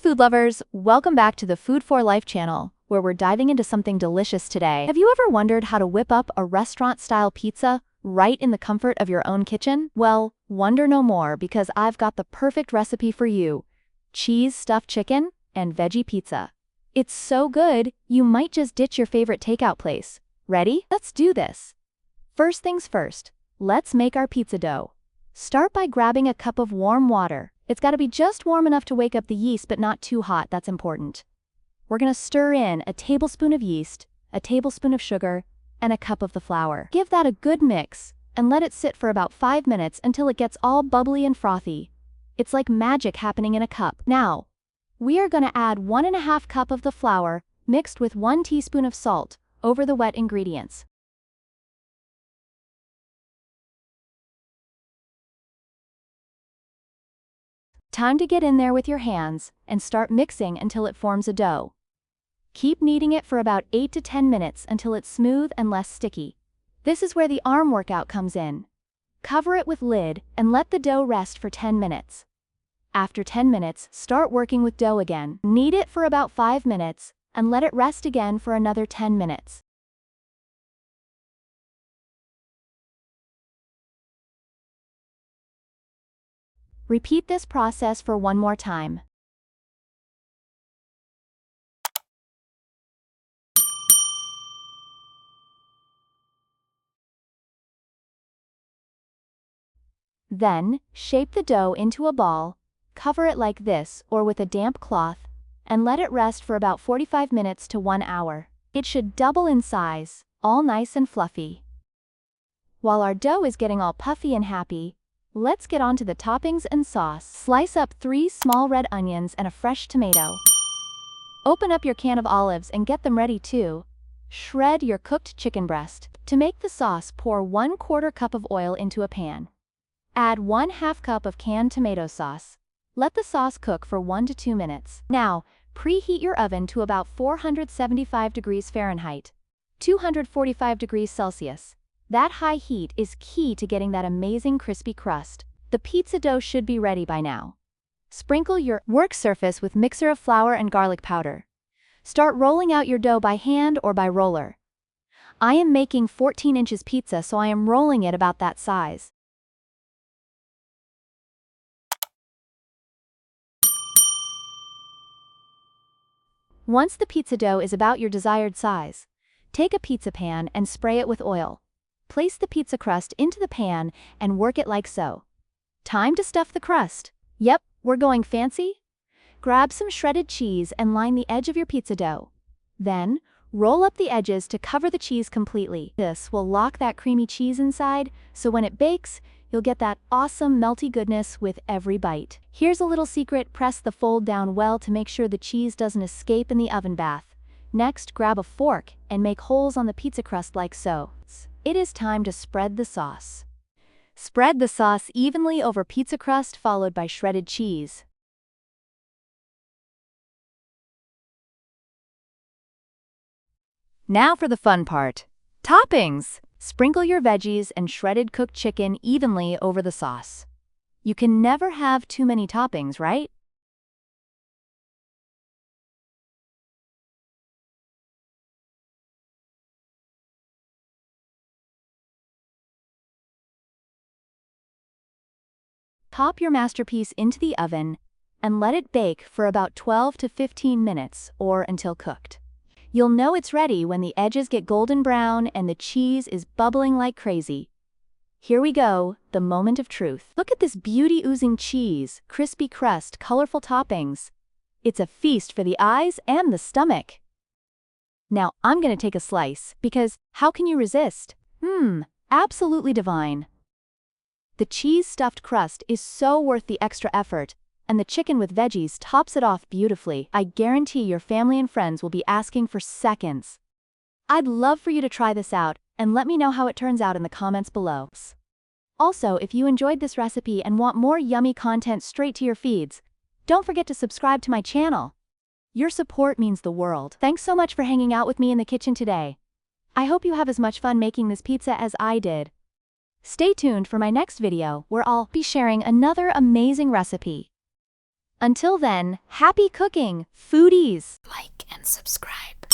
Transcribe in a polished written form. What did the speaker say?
food lovers, welcome back to the Food for Life channel, where we're diving into something delicious today. Have you ever wondered how to whip up a restaurant-style pizza right in the comfort of your own kitchen? Well, wonder no more, because I've got the perfect recipe for you: cheese stuffed chicken and veggie pizza. It's so good, you might just ditch your favorite takeout place. Ready? Let's do this. First things first, let's make our pizza dough. Start by grabbing a cup of warm water. It's got to be just warm enough to wake up the yeast, but not too hot. That's important. We're going to stir in a tablespoon of yeast, a tablespoon of sugar, and a cup of the flour. Give that a good mix and let it sit for about 5 minutes until it gets all bubbly and frothy. It's like magic happening in a cup. Now, we are going to add 1½ cup of the flour mixed with 1 teaspoon of salt over the wet ingredients. Time to get in there with your hands and start mixing until it forms a dough. Keep kneading it for about 8 to 10 minutes until it's smooth and less sticky. This is where the arm workout comes in. Cover it with lid and let the dough rest for 10 minutes. After 10 minutes, start working with dough again. Knead it for about 5 minutes and let it rest again for another 10 minutes. Repeat this process for one more time. Then, shape the dough into a ball, cover it like this or with a damp cloth, and let it rest for about 45 minutes to 1 hour. It should double in size, all nice and fluffy. While our dough is getting all puffy and happy, let's get on to the toppings and sauce. Slice up 3 small red onions and a fresh tomato. Open up your can of olives and get them ready too. Shred your cooked chicken breast. To make the sauce, pour 1/4 cup of oil into a pan. Add 1/2 cup of canned tomato sauce. Let the sauce cook for 1 to 2 minutes. Now, preheat your oven to about 475 degrees Fahrenheit, 245 degrees Celsius. That high heat is key to getting that amazing crispy crust. The pizza dough should be ready by now. Sprinkle your work surface with mixture of flour and garlic powder. Start rolling out your dough by hand or by roller. I am making 14 inches pizza, so I am rolling it about that size. Once the pizza dough is about your desired size, take a pizza pan and spray it with oil. Place the pizza crust into the pan and work it like so. Time to stuff the crust. Yep, we're going fancy. Grab some shredded cheese and line the edge of your pizza dough. Then, roll up the edges to cover the cheese completely. This will lock that creamy cheese inside, so when it bakes, you'll get that awesome melty goodness with every bite. Here's a little secret: press the fold down well to make sure the cheese doesn't escape in the oven bath. Next, grab a fork and make holes on the pizza crust like so. It is time to spread the sauce. Spread the sauce evenly over pizza crust, followed by shredded cheese. Now for the fun part: toppings! Sprinkle your veggies and shredded cooked chicken evenly over the sauce. You can never have too many toppings, right? Pop your masterpiece into the oven and let it bake for about 12 to 15 minutes or until cooked. You'll know it's ready when the edges get golden brown and the cheese is bubbling like crazy. Here we go, the moment of truth. Look at this beauty: oozing cheese, crispy crust, colorful toppings. It's a feast for the eyes and the stomach. Now I'm gonna take a slice, because how can you resist? Absolutely divine. The cheese-stuffed crust is so worth the extra effort, and the chicken with veggies tops it off beautifully. I guarantee your family and friends will be asking for seconds. I'd love for you to try this out, and let me know how it turns out in the comments below. Also, if you enjoyed this recipe and want more yummy content straight to your feeds, don't forget to subscribe to my channel. Your support means the world. Thanks so much for hanging out with me in the kitchen today. I hope you have as much fun making this pizza as I did. Stay tuned for my next video, where I'll be sharing another amazing recipe. Until then, happy cooking, foodies! Like and subscribe.